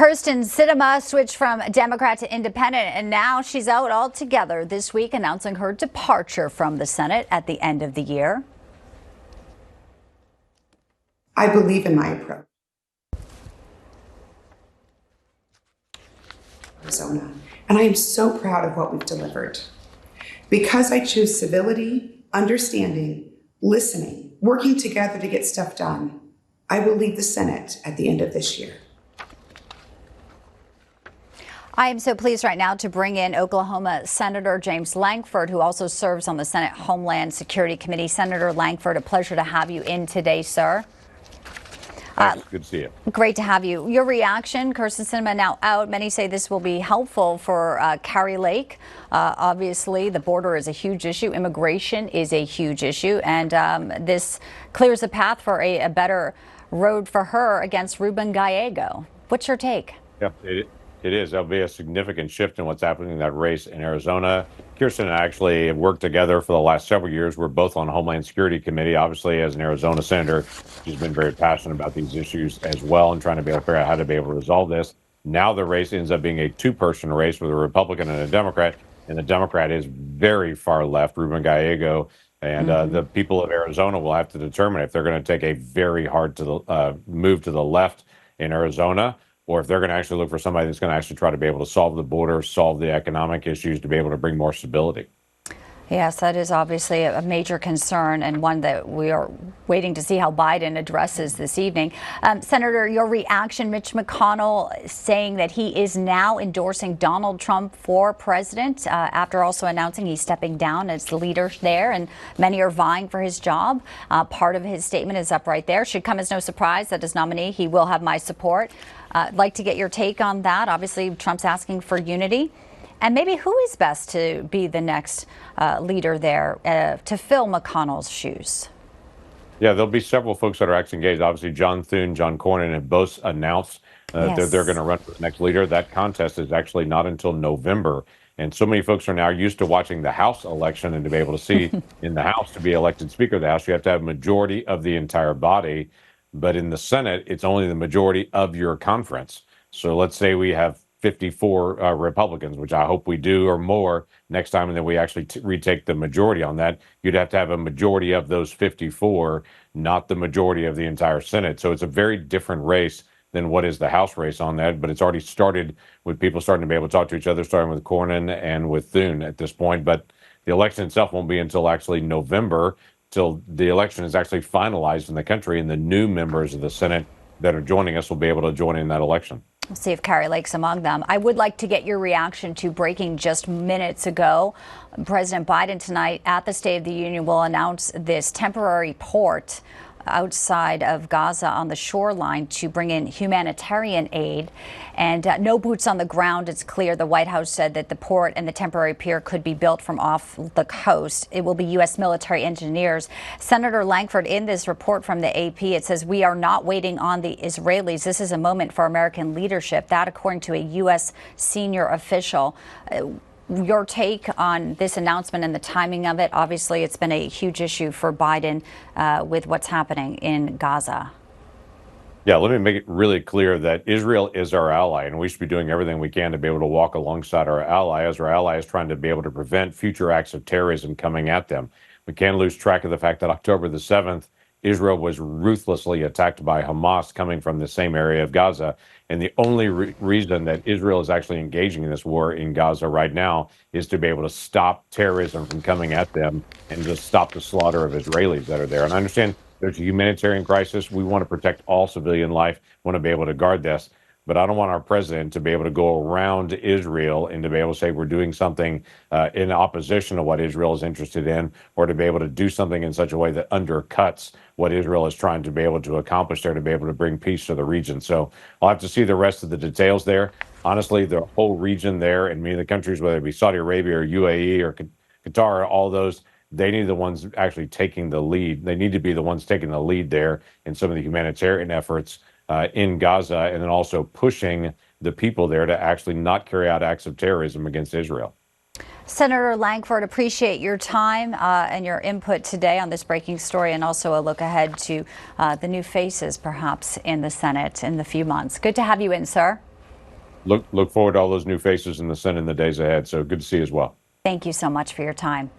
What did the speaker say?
Kyrsten Sinema switched from Democrat to Independent, and now she's out altogether this week, announcing her departure from the Senate at the end of the year. I believe in my approach. Arizona, and I am so proud of what we've delivered. Because I choose civility, understanding, listening, working together to get stuff done, I will leave the Senate at the end of this year. I am so pleased right now to bring in Oklahoma Senator James Lankford, who also serves on the Senate Homeland Security Committee. Senator Lankford, a pleasure to have you in today, sir. Good to see you. Great to have you. Your reaction, Kyrsten Sinema now out. Many say this will be helpful for Kari Lake. Obviously, the border is a huge issue. Immigration is a huge issue. And this clears a path for a better road for her against Ruben Gallego. What's your take? Yeah, it is. There'll be a significant shift in what's happening in that race in Arizona. Kyrsten and I actually have worked together for the last several years. We're both on Homeland Security Committee. Obviously, as an Arizona senator, she's been very passionate about these issues as well and trying to be able to figure out how to be able to resolve this. Now the race ends up being a two-person race with a Republican and a Democrat, and the Democrat is very far left, Ruben Gallego. And the people of Arizona will have to determine if they're going to take a very hard move to the left in Arizona, or if they're going to actually look for somebody that's going to actually try to be able to solve the border, solve the economic issues, to be able to bring more stability. Yes, that is obviously a major concern, and one that we are waiting to see how Biden addresses this evening. Senator, your reaction, Mitch McConnell saying that he is now endorsing Donald Trump for president after also announcing he's stepping down as the leader there, and many are vying for his job. Part of his statement is up right there. Should come as no surprise that as nominee, he will have my support. I'd like to get your take on that. Obviously, Trump's asking for unity. And maybe who is best to be the next leader there to fill McConnell's shoes? Yeah, there'll be several folks that are actually engaged. Obviously, John Thune, John Cornyn have both announced that they're going to run for the next leader. That contest is actually not until November. And so many folks are now used to watching the House election, and to be able to see in the House, to be elected Speaker of the House, you have to have a majority of the entire body. But in the Senate, it's only the majority of your conference. So let's say we have 54 Republicans, which I hope we do, or more next time, and then we actually retake the majority on that. You'd have to have a majority of those 54, not the majority of the entire Senate. So it's a very different race than what is the House race on that. But it's already started with people starting to be able to talk to each other, starting with Cornyn and with Thune at this point. But the election itself won't be until actually November, till the election is actually finalized in the country, and the new members of the Senate that are joining us will be able to join in that election. We'll see if Kari Lake's among them. I would like to get your reaction to breaking just minutes ago. President Biden tonight at the State of the Union will announce this temporary port outside of Gaza on the shoreline to bring in humanitarian aid, and no boots on the ground. It's clear the White House said that the port and the temporary pier could be built from off the coast. It will be U.S. military engineers. Senator Lankford, in this report from the AP, it says we are not waiting on the Israelis. This is a moment for American leadership. That, according to a U.S. senior official. Your take on this announcement and the timing of it? Obviously, it's been a huge issue for Biden with what's happening in Gaza. Yeah, let me make it really clear that Israel is our ally, and we should be doing everything we can to be able to walk alongside our ally, as our ally is trying to be able to prevent future acts of terrorism coming at them. We can't lose track of the fact that October the 7th, Israel was ruthlessly attacked by Hamas coming from the same area of Gaza. And the only reason that Israel is actually engaging in this war in Gaza right now is to be able to stop terrorism from coming at them and just stop the slaughter of Israelis that are there. And I understand there's a humanitarian crisis. We want to protect all civilian life, want to be able to guard this. But I don't want our president to be able to go around Israel and to be able to say we're doing something in opposition to what Israel is interested in, or to be able to do something in such a way that undercuts what Israel is trying to be able to accomplish there, to be able to bring peace to the region. So I'll have to see the rest of the details there. Honestly, the whole region there, and many of the countries, whether it be Saudi Arabia or UAE or Qatar, all those, they need the ones actually taking the lead. They need to be the ones taking the lead there in some of the humanitarian efforts in Gaza, and then also pushing the people there to actually not carry out acts of terrorism against Israel. Senator Lankford, appreciate your time and your input today on this breaking story, and also a look ahead to the new faces perhaps in the Senate in the few months. Good to have you in, sir. Look forward to all those new faces in the Senate in the days ahead. So good to see you as well. Thank you so much for your time.